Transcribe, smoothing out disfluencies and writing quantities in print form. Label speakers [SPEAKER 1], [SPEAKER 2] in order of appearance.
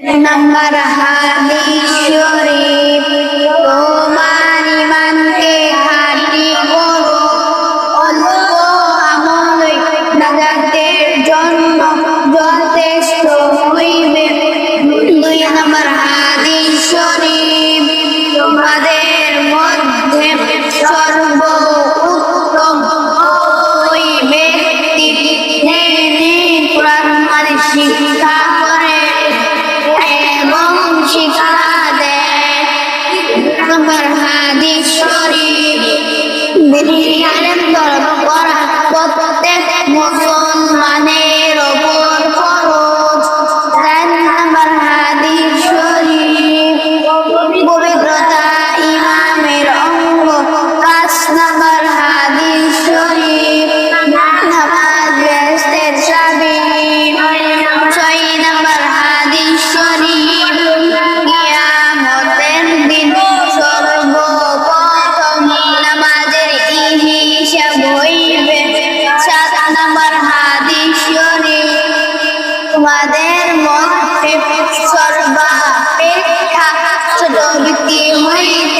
[SPEAKER 1] Number হাদিস শরীফ, তোমার ঈমানকে খাঁটি করো, অল্প আমলই নাজাতের জন্য যথেষ্ট হইবে। 2 নম্বর হাদিস শরীফ, তোমাদের মধ্যে সর্বোত্তম ওই ব্যক্তি যিনি কুরআন হাদিস শিক্ষা করে এবং শিক্ষা দেয়। নম্বর হাদিস শরীফ, বিজ্ঞানের তরফ করা প্রত্যেক মুসলমানের ওপর ফরজ। 4 নম্বর হাদিস শরীফ, পবিত্রতা ইমামের অঙ্গ। 5 নম্বর হাদিস শরীফ, নামাজ বেহেশতের চাবি। 6 নম্বর হাদিস শরীফ, কিয়ামতের দিন সর্বপ্রথম নামাজের হিসাব হইবে। 7 নম্বর হাদিস শরীফ, তোমাদের মধ্যে সর্বাপেক্ষা ছোট ব্যক্তি হইবে